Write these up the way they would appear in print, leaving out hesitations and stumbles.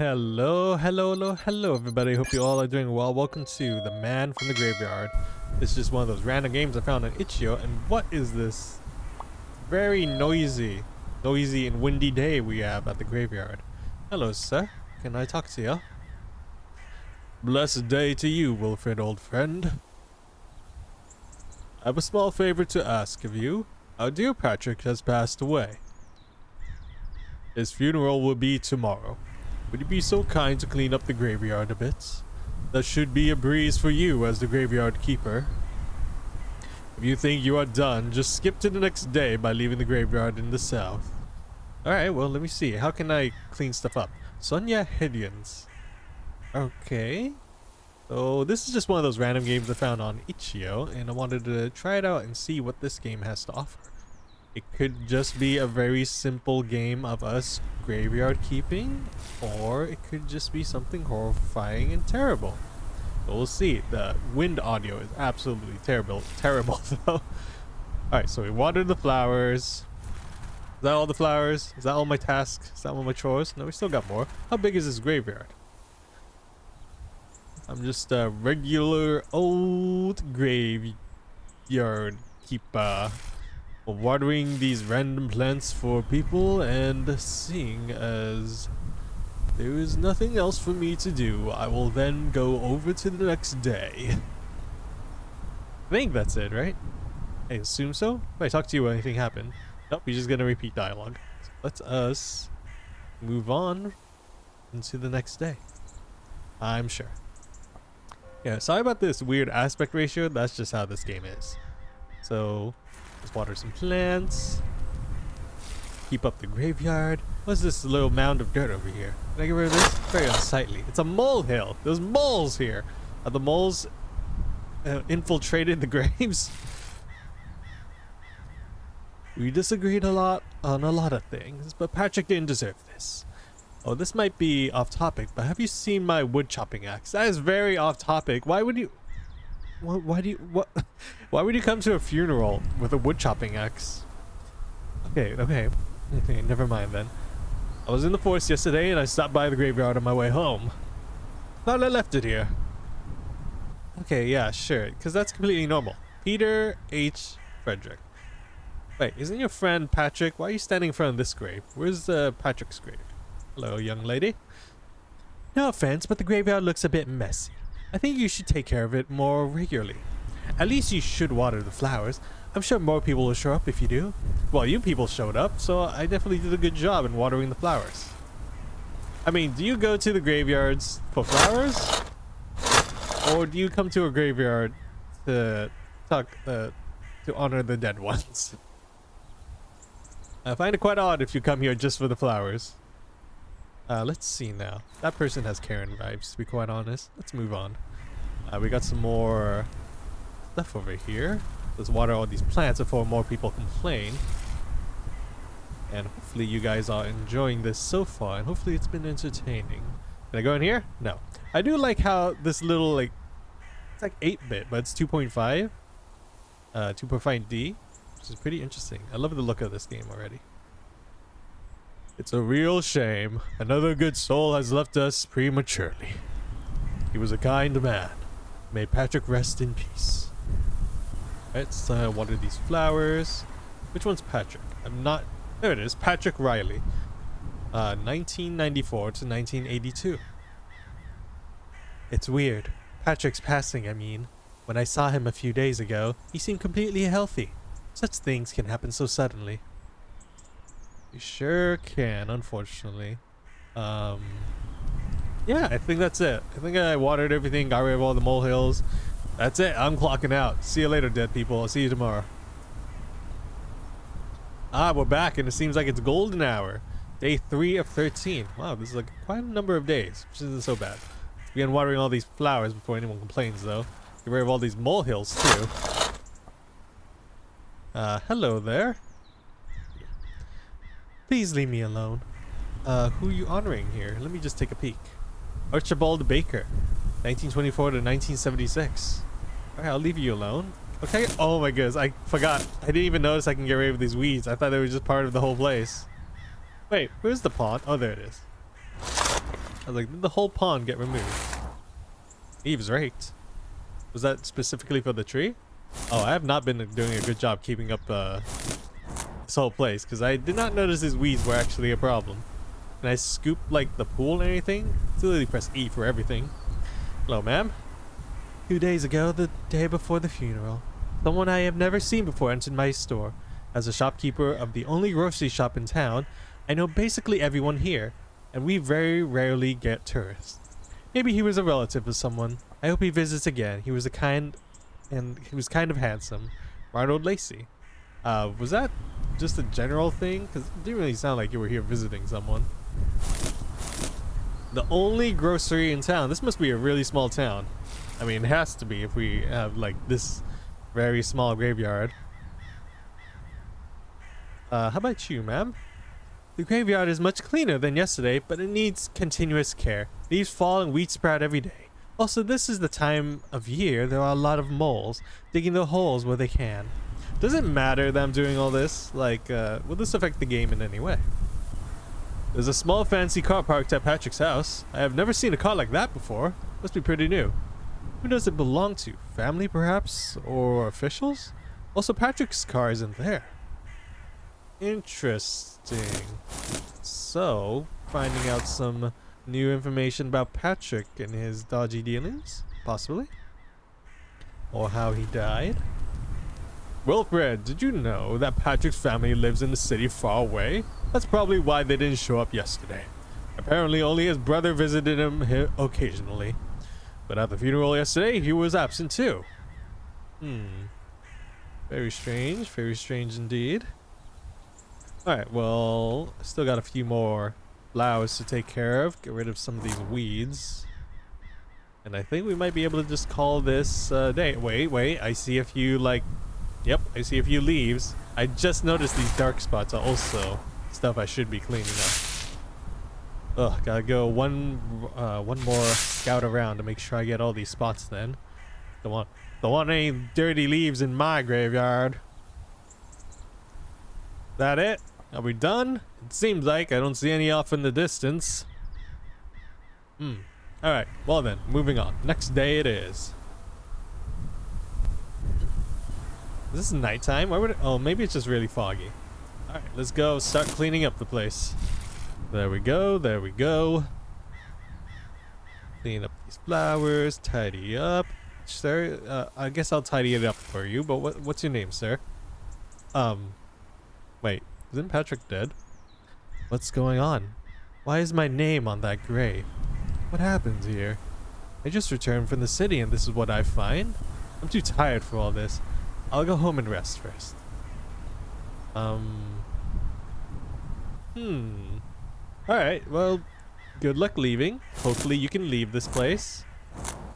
Hello, everybody. Hope you all are doing well. Welcome to The Man from the Graveyard. It's just one of those random games I found on itch.io. And what is this very noisy and windy day we have at the graveyard? Hello, sir. Can I talk to you? Blessed day to you, Wilfred, old friend. I have a small favor to ask of you. Our dear Patrick has passed away. His funeral will be tomorrow. Would you be so kind to clean up the graveyard a bit? That should be a breeze for you as the graveyard keeper. If you think you are done, just skip to the next day by leaving the graveyard in the south. Alright, well, let me see. How can I clean stuff up? Sonia Hidians. Okay. So this is just one of those random games I found on itch.io, and I wanted to try it out and see what this game has to offer. It could just be a very simple game of us graveyard keeping, or it could just be something horrifying and terrible. So we'll see. The wind audio is absolutely terrible though. Alright, so we watered the flowers. Is that all the flowers? Is that all my tasks? Is that all my chores? No, we still got more. How big is this graveyard? I'm just a regular old graveyard keeper. Watering these random plants for people, and seeing as there is nothing else for me to do, I will then go over to the next day. I think that's it, right? I assume so. If I talk to you, will anything happen? Nope, you're just gonna repeat dialogue. So let us move on into the next day, I'm sure. Yeah, sorry about this weird aspect ratio. That's just how this game is. So let's water some plants. Keep up the graveyard. What's this little mound of dirt over here? Can I get rid of this? Very unsightly. It's a molehill. There's moles here. Are the moles infiltrated the graves? We disagreed a lot on a lot of things, but Patrick didn't deserve this. Oh, this might be off topic, but have you seen my wood chopping axe? That is very off topic. Why would you... Why would you come to a funeral with a wood chopping axe? Okay, never mind then. I was in the forest yesterday and I stopped by the graveyard on my way home. Thought I left it here. Okay, yeah, sure, because that's completely normal. Peter H. Frederick. Wait, isn't your friend Patrick? Why are you standing in front of this grave? Where's Patrick's grave? Hello, young lady. No offense, but the graveyard looks a bit messy. I think you should take care of it more regularly. At least you should water the flowers. I'm sure more people will show up if you do. Well, you people showed up, so I definitely did a good job in watering the flowers. I mean, do you go to the graveyards for flowers? Or do you come to a graveyard to honor the dead ones? I find it quite odd if you come here just for the flowers. Let's see now. That person has Karen vibes, to be quite honest. Let's move on. We got some more stuff over here. Let's water all these plants before more people complain. And hopefully you guys are enjoying this so far, and hopefully it's been entertaining. Can I go in here? No. I do like how this little, like, it's like 8-bit, but it's 2.5. 2.5D, which is pretty interesting. I love the look of this game already. It's a real shame. Another good soul has left us prematurely. He was a kind man. May Patrick rest in peace. Let's water these flowers. Which one's Patrick? I'm not... There it is. Patrick Riley. 1994 to 1982. It's weird. Patrick's passing, I mean. When I saw him a few days ago, he seemed completely healthy. Such things can happen so suddenly. You sure can, unfortunately. Yeah, I think that's it. I think I watered everything, got rid of all the molehills. That's it. I'm clocking out. See you later, dead people. I'll see you tomorrow. Ah, we're back, and it seems like it's golden hour. Day 3 of 13. Wow, this is like quite a number of days, which isn't so bad. Begin watering all these flowers before anyone complains, though. Get rid of all these molehills, too. Hello there. Please leave me alone. Who are you honoring here? Let me just take a peek. Archibald Baker, 1924 to 1976. Alright, I'll leave you alone. Okay. Oh my goodness, I forgot. I didn't even notice I can get rid of these weeds. I thought they were just part of the whole place. Wait, where's the pond? Oh, there it is. I was like, did the whole pond get removed? Eaves raked. Was that specifically for the tree? Oh, I have not been doing a good job keeping up this whole place, because I did not notice these weeds were actually a problem. Can I scoop like the pool or anything? It's literally press E for everything. Hello, ma'am. 2 days ago, the day before the funeral, someone I have never seen before entered my store. As a shopkeeper of the only grocery shop in town, I know basically everyone here, and we very rarely get tourists. Maybe he was a relative of someone. I hope he visits again. He was kind of handsome. Ronald Lacey. Was that just a general thing? Because it didn't really sound like you were here visiting someone. The only grocery in town. This must be a really small town. I mean, it has to be if we have like this very small graveyard. How about you, ma'am? The graveyard is much cleaner than yesterday, but it needs continuous care. Leaves fall and weeds sprout every day. Also, this is the time of year there are a lot of moles digging the holes where they can. Does it matter that I'm doing all this? Like, will this affect the game in any way? There's a small fancy car parked at Patrick's house. I have never seen a car like that before. Must be pretty new. Who does it belong to? Family, perhaps? Or officials? Also, Patrick's car isn't there. Interesting. So, finding out some new information about Patrick and his dodgy dealings? Possibly. Or how he died. Wilfred, did you know that Patrick's family lives in a city far away? That's probably why they didn't show up yesterday. Apparently only his brother visited him occasionally. But at the funeral yesterday, he was absent too. Very strange indeed. Alright, well, I still got a few more flowers to take care of. Get rid of some of these weeds. And I think we might be able to just call this day. Wait, I see a few like... Yep, I see a few leaves. I just noticed these dark spots are also stuff I should be cleaning up. Ugh, gotta go one more scout around to make sure I get all these spots then. Don't want any dirty leaves in my graveyard. That it? Are we done? It seems like I don't see any off in the distance. Alright, well then, moving on. Next day it is. Is this nighttime? Why would it? Oh, maybe it's just really foggy. Alright, let's go start cleaning up the place. There we go, there we go. Clean up these flowers, tidy up. Sir, I guess I'll tidy it up for you, but what's your name, sir? Wait, isn't Patrick dead? What's going on? Why is my name on that grave? What happened here? I just returned from the city and this is what I find? I'm too tired for all this. I'll go home and rest first. Alright, well, good luck leaving. Hopefully you can leave this place.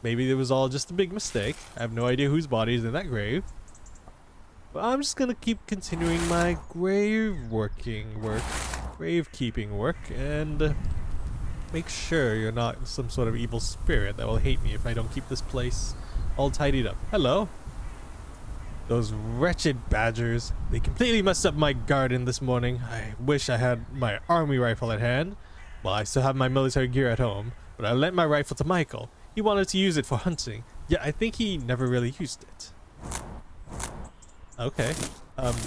Maybe it was all just a big mistake. I have no idea whose body is in that grave. But I'm just gonna keep continuing my gravekeeping work, and make sure you're not some sort of evil spirit that will hate me if I don't keep this place all tidied up. Hello. Those wretched badgers. They completely messed up my garden this morning. I wish I had my army rifle at hand. Well, I still have my military gear at home, but I lent my rifle to Michael. He wanted to use it for hunting. Yeah, I think he never really used it. Okay.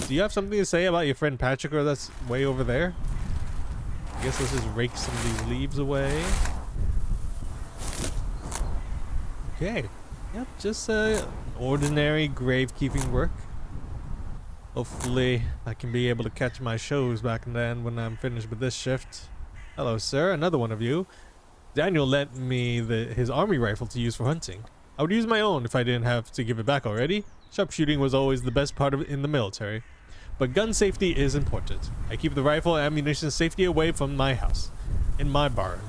Do you have something to say about your friend Patrick, or that's way over there? I guess let's just rake some of these leaves away. Okay. Yep, just ordinary gravekeeping work. Hopefully I can be able to catch my shows back then when I'm finished with this shift. Hello, sir. Another one of you. Daniel lent me his army rifle to use for hunting. I would use my own if I didn't have to give it back already. Sharpshooting was always the best part of it in the military. But gun safety is important. I keep the rifle and ammunition safety away from my house. In my barn.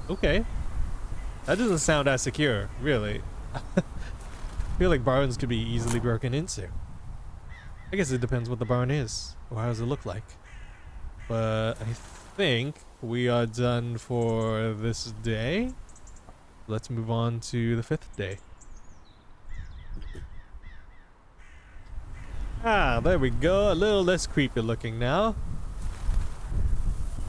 Okay. That doesn't sound as secure, really. I feel like barns could be easily broken into. I guess it depends what the barn is, or how does it look like. But I think we are done for this day. Let's move on to the 5th day. Ah, there we go. A little less creepy looking now.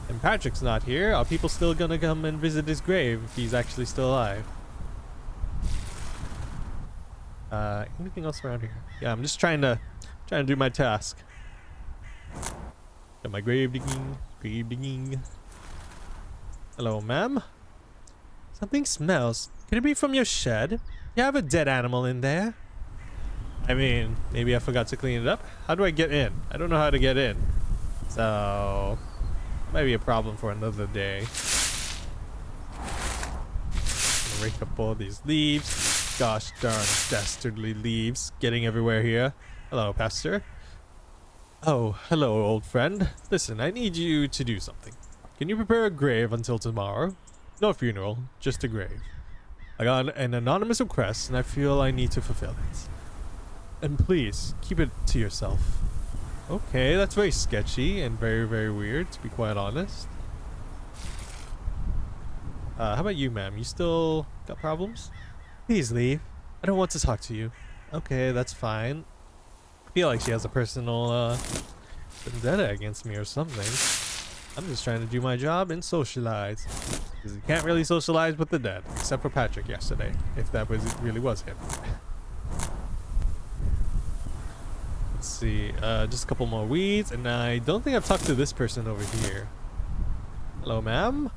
And Patrick's not here, are people still gonna come and visit his grave if he's actually still alive? Anything else around here? Yeah, I'm just trying to do my task. Got my grave digging, grave digging. Hello, ma'am. Something smells. Could it be from your shed? You have a dead animal in there. I mean, maybe I forgot to clean it up. How do I get in? I don't know how to get in. So, might be a problem for another day. Rake up all these leaves. Gosh darn dastardly leaves getting everywhere here. Hello, Pastor. Oh, hello, old friend. Listen, I need you to do something. Can you prepare a grave until tomorrow? No funeral, just a grave. I got an anonymous request and I feel I need to fulfill it. And please, keep it to yourself. Okay, that's very sketchy and very, very weird, to be quite honest. How about you, ma'am? You still got problems? Please leave. I don't want to talk to you. Okay, that's fine. I feel like she has a personal vendetta against me or something. I'm just trying to do my job and socialize. Because you can't really socialize with the dead, except for Patrick yesterday, if that really was him. Let's see, just a couple more weeds, and I don't think I've talked to this person over here. Hello, ma'am?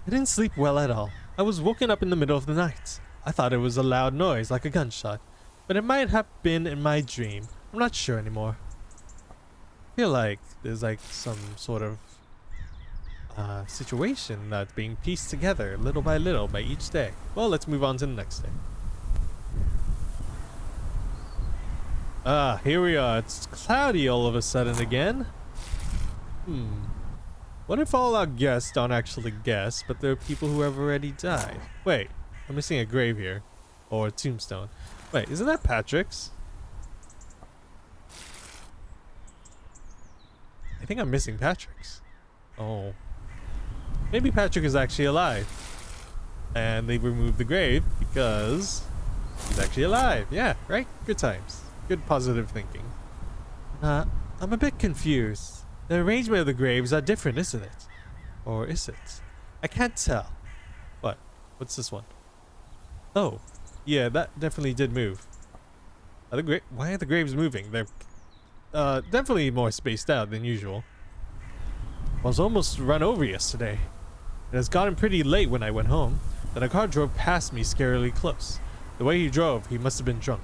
I didn't sleep well at all. I was woken up in the middle of the night. I thought it was a loud noise, like a gunshot, but it might have been in my dream. I'm not sure anymore. I feel like there's like some sort of situation that's being pieced together little by each day. Well, let's move on to the next day. Here we are. It's cloudy all of a sudden again. What if all our guests aren't actually guests, but they're people who have already died? Wait, I'm missing a grave here. Or a tombstone. Wait, isn't that Patrick's? I think I'm missing Patrick's. Oh. Maybe Patrick is actually alive. And they removed the grave because he's actually alive. Yeah, right? Good times. Good positive thinking. I'm a bit confused. The arrangement of the graves are different, isn't it? Or is it? I can't tell. What? What's this one? Oh, yeah, that definitely did move. Why are the graves moving? They're definitely more spaced out than usual. I was almost run over yesterday. It has gotten pretty late when I went home. Then a car drove past me scarily close. The way he drove, he must have been drunk.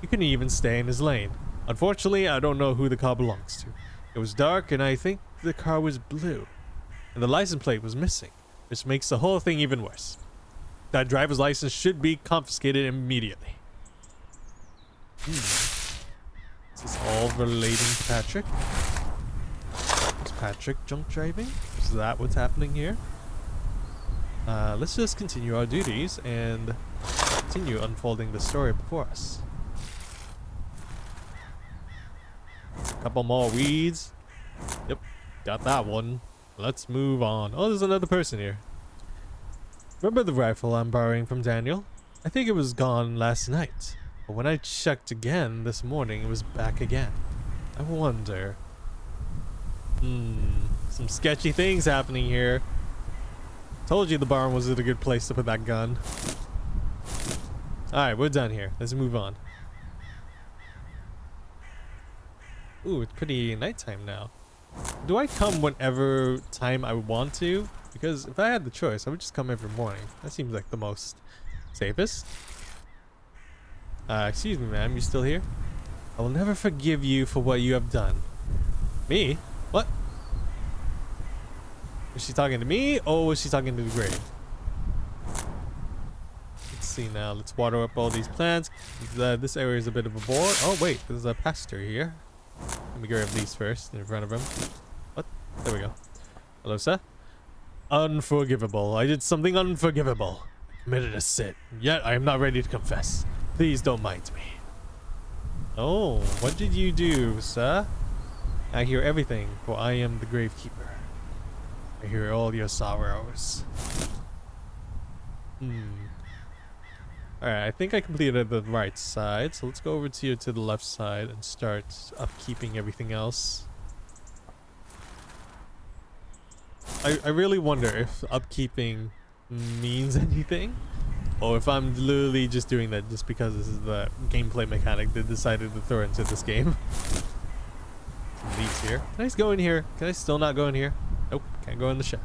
He couldn't even stay in his lane. Unfortunately, I don't know who the car belongs to. It was dark and I think the car was blue. And the license plate was missing, which makes the whole thing even worse. That driver's license should be confiscated immediately. Is this all relating to Patrick? Is Patrick drunk driving? Is that what's happening here? Let's just continue our duties and continue unfolding the story before us. A couple more weeds. Yep, got that one. Let's move on. Oh, there's another person here. Remember the rifle I'm borrowing from Daniel? I think it was gone last night. But when I checked again this morning, it was back again. I wonder. Some sketchy things happening here. Told you the barn wasn't a good place to put that gun. Alright, we're done here. Let's move on. Ooh, it's pretty nighttime now. Do I come whenever time I want to? Because if I had the choice, I would just come every morning. That seems like the most safest. Excuse me, ma'am. You still here? I will never forgive you for what you have done. Me? What? Was she talking to me or was she talking to the grave? Let's see now. Let's water up all these plants. This area is a bit of a bore. Oh, wait. There's a pastor here. Let me grab these first in front of him. What? There we go. Hello, sir. Unforgivable. I did something unforgivable. Committed a sin. Yet I am not ready to confess. Please don't mind me. Oh, what did you do, sir? I hear everything, for I am the gravekeeper. I hear all your sorrows. Alright, I think I completed the right side, so let's go over to the left side and start upkeeping everything else. I really wonder if upkeeping means anything, or if I'm literally just doing that just because this is the gameplay mechanic they decided to throw into this game. Some leaves here. Can I just go in here? Can I still not go in here? Nope, can't go in the shed.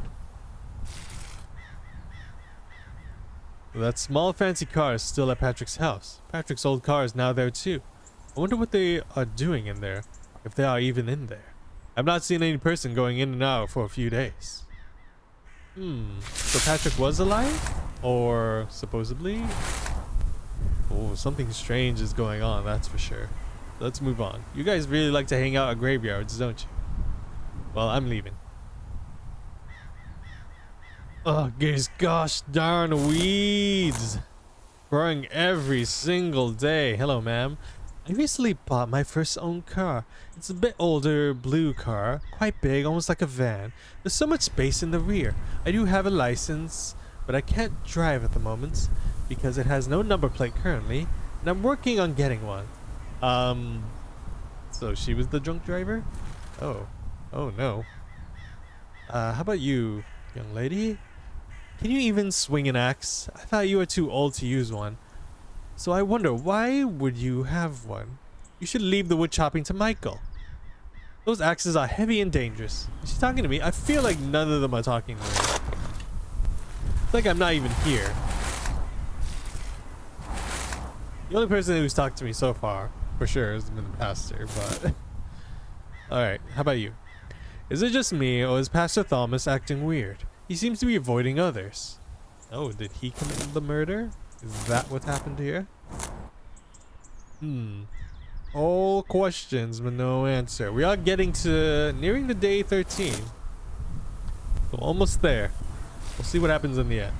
That small fancy car is still at Patrick's house. Patrick's old car is now there too. I wonder what they are doing in there, if they are even in there. I've not seen any person going in and out for a few days. So Patrick was alive? Or supposedly? Oh, something strange is going on, that's for sure. Let's move on. You guys really like to hang out at graveyards, don't you? Well, I'm leaving. Oh, these gosh darn weeds. Growing every single day. Hello, ma'am. I recently bought my first own car. It's a bit older, blue car, quite big, almost like a van. There's so much space in the rear. I do have a license, but I can't drive at the moment because it has no number plate currently, and I'm working on getting one. So she was the drunk driver? Oh no. How about you, young lady? Can you even swing an axe? I thought you were too old to use one. So I wonder, why would you have one? You should leave the wood chopping to Michael. Those axes are heavy and dangerous. Is she talking to me? I feel like none of them are talking to me. It's like I'm not even here. The only person who's talked to me so far, for sure, has been the pastor, but... Alright, how about you? Is it just me, or is Pastor Thomas acting weird? He seems to be avoiding others. Oh, did he commit the murder? Is that what happened here? All questions, but no answer. We are getting to nearing the day 13. So almost there. We'll see what happens in the end.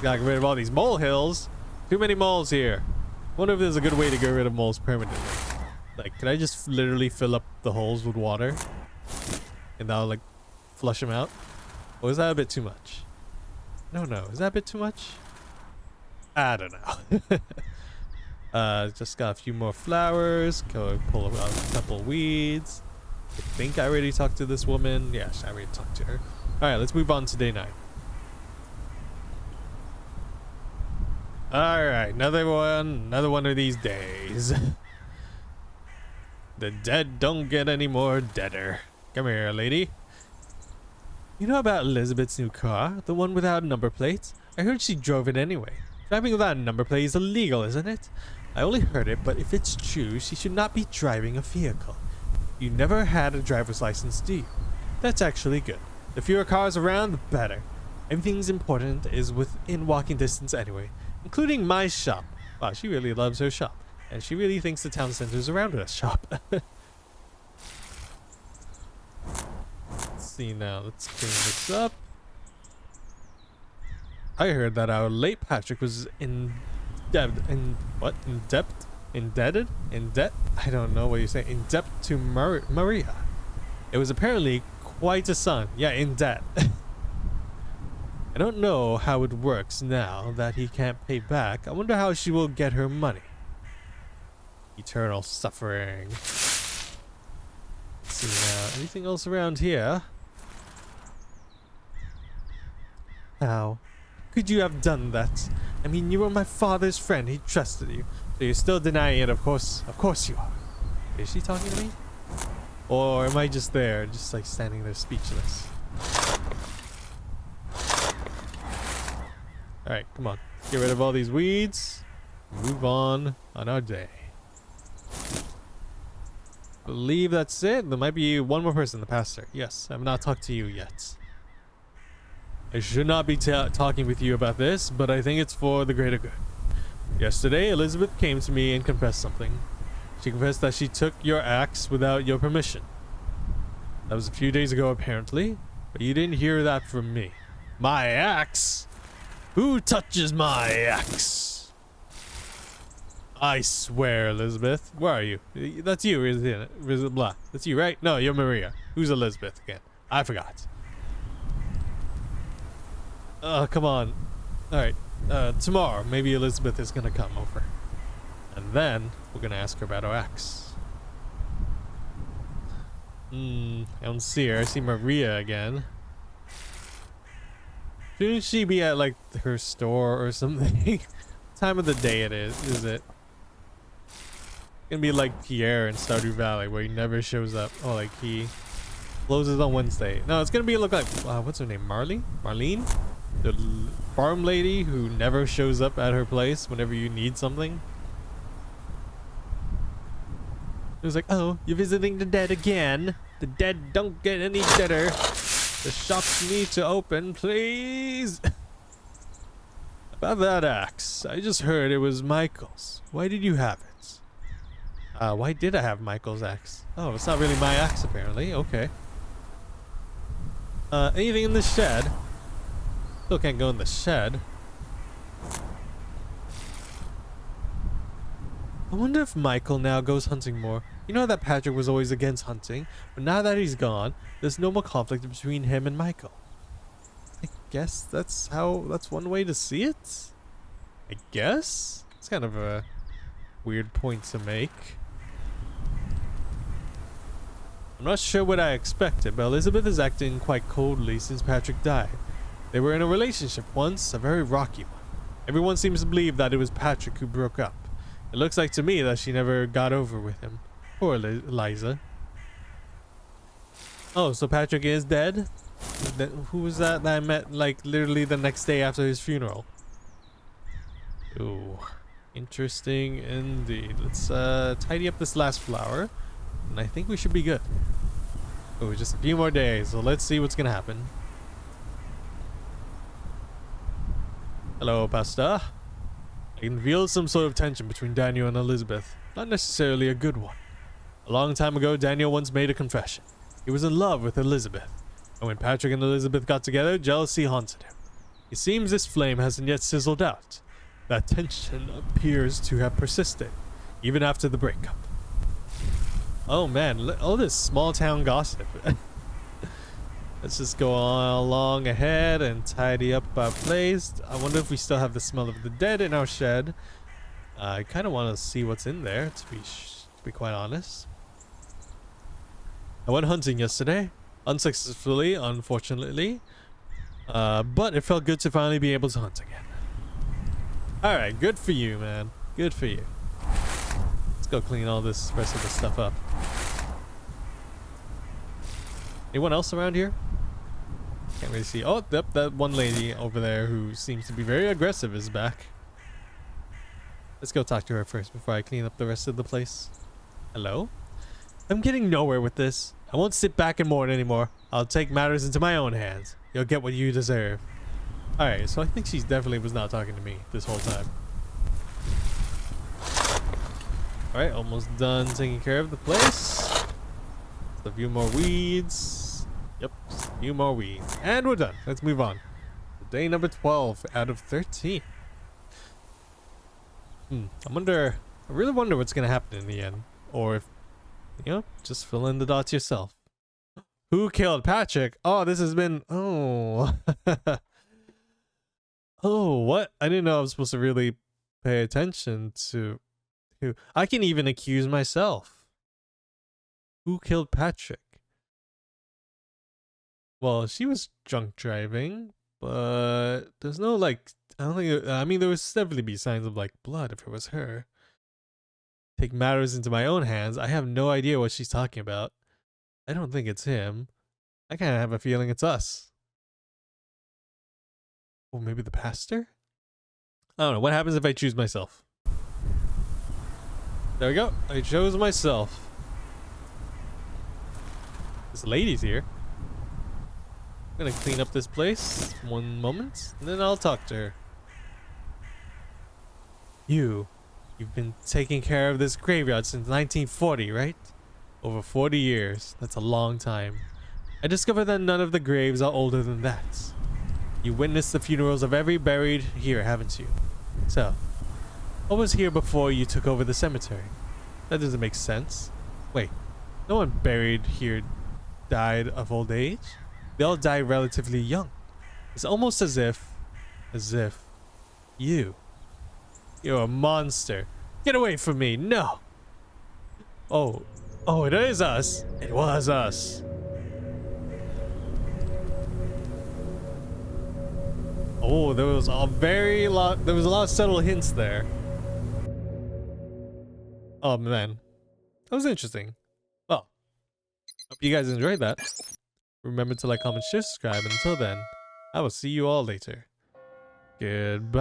Gotta get rid of all these molehills. Too many moles here. Wonder if there's a good way to get rid of moles permanently. Like, could I just literally fill up the holes with water? And that'll like flush them out? Or is that a bit too much? No. Is that a bit too much? I don't know. Just got a few more flowers. Go pull out a couple weeds. I think I already talked to this woman. Yes, I already talked to her. Alright, let's move on to day 9. Alright, another one of these days. The dead don't get any more deader. Come here, lady. You know about Elizabeth's new car? The one without number plates? I heard she drove it anyway. Driving without a number plate is illegal, isn't it? I only heard it, but if it's true, she should not be driving a vehicle. You never had a driver's license, do you? That's actually good. The fewer cars around, the better. Everything's important is within walking distance anyway, including my shop. Wow, she really loves her shop. And she really thinks the town center's around her shop. Let's see now. Let's clean this up. I heard that our late Patrick was in debt. I don't know what you're saying. In debt to Maria. It was apparently quite a son. Yeah, in debt. I don't know how it works now that he can't pay back. I wonder how she will get her money. Eternal suffering. Let's see now. Anything else around here? How could you have done that? I mean, you were my father's friend. He trusted you. So you're still denying it, of course. Of course you are. Is she talking to me? Or am I just there, just like standing there speechless? Alright, come on. Get rid of all these weeds. Move on our day. Believe that's it. There might be one more person, the pastor. Yes, I've not talked to you yet. I should not be talking with you about this, but I think it's for the greater good. Yesterday, Elizabeth came to me and confessed something. She confessed that she took your axe without your permission. That was a few days ago, apparently, but you didn't hear that from me. My axe? Who touches my axe? I swear, Elizabeth. Where are you? That's you, isn't it? Blah. That's you, right? No, you're Maria. Who's Elizabeth again? I forgot. Come on. Alright. Tomorrow, maybe Elizabeth is gonna come over. And then, we're gonna ask her about our axe. I don't see her. I see Maria again. Shouldn't she be at like her store or something? Time of the day it is it? Gonna be like Pierre in Stardew Valley where he never shows up. Oh, like he closes on Wednesday. No, it's gonna be look like what's her name? Marlene? The farm lady who never shows up at her place whenever you need something. It was like, oh, you're visiting the dead again. The dead don't get any deader. The shops need to open, please. About that axe, I just heard it was Michael's. Why did you have it? Why did I have Michael's axe? Oh, it's not really my axe apparently. Okay. Anything in the shed? Still can't go in the shed. I wonder if Michael now goes hunting more. You know that Patrick was always against hunting, but now that he's gone, there's no more conflict between him and Michael. I guess that's one way to see it? I guess? It's kind of a weird point to make. I'm not sure what I expected, but Elizabeth is acting quite coldly since Patrick died. They were in a relationship once, a very rocky one. Everyone seems to believe that it was Patrick who broke up. It looks like to me that she never got over with him. Poor Eliza. Oh, so Patrick is dead? Who was that I met like literally the next day after his funeral? Ooh, interesting indeed. Let's tidy up this last flower, and I think we should be good. Oh, just a few more days, so let's see what's gonna happen. Hello, Pastor. I can feel some sort of tension between Daniel and Elizabeth. Not necessarily a good one. A long time ago, Daniel once made a confession. He was in love with Elizabeth. And when Patrick and Elizabeth got together, jealousy haunted him. It seems this flame hasn't yet sizzled out. That tension appears to have persisted, even after the breakup. Oh man, all this small town gossip. Let's just go on along ahead and tidy up our place. I wonder if we still have the smell of the dead in our shed. I kind of want to see what's in there, to be quite honest. I went hunting yesterday, unsuccessfully, unfortunately, but it felt good to finally be able to hunt again. All right, good for you, man. Good for you. Let's go clean all this rest of the stuff up. Anyone else around here? Can't really see. Oh, yep, that one lady over there who seems to be very aggressive is back. Let's go talk to her first before I clean up the rest of the place. Hello? I'm getting nowhere with this. I won't sit back and mourn anymore. I'll take matters into my own hands. You'll get what you deserve. Alright, so I think she definitely was not talking to me this whole time. Alright, almost done taking care of the place. Just a few more weeds. Yep, just a few more weeds. And we're done. Let's move on. Day number 12 out of 13. I really wonder what's going to happen in the end. Or if, you know, just fill in the dots yourself. Who killed Patrick? Oh, this has been... Oh. Oh, what? I didn't know I was supposed to really pay attention to who. I can even accuse myself. Who killed Patrick? Well, she was drunk driving, but there's no like, I don't think, I mean, there would definitely be signs of like blood if it was her. Take matters into my own hands. I have no idea what she's talking about. I don't think it's him. I kind of have a feeling it's us. Or maybe the pastor? I don't know. What happens if I choose myself? There we go. I chose myself. This lady's here. I'm gonna clean up this place. One moment. And then I'll talk to her. You've been taking care of this graveyard since 1940, right? Over 40 years. That's a long time. I discovered that none of the graves are older than that. You witnessed the funerals of every buried here, haven't you? So, what was here before you took over the cemetery? That doesn't make sense. Wait, no one buried here died of old age? They all died relatively young. It's almost as if you're a monster. Get away from me, no! Oh, it is us. It was us. Oh, there was a there was a lot of subtle hints there. Oh man, that was interesting. Well, hope you guys enjoyed that. Remember to like, comment, share, subscribe. And until then, I will see you all later. Goodbye.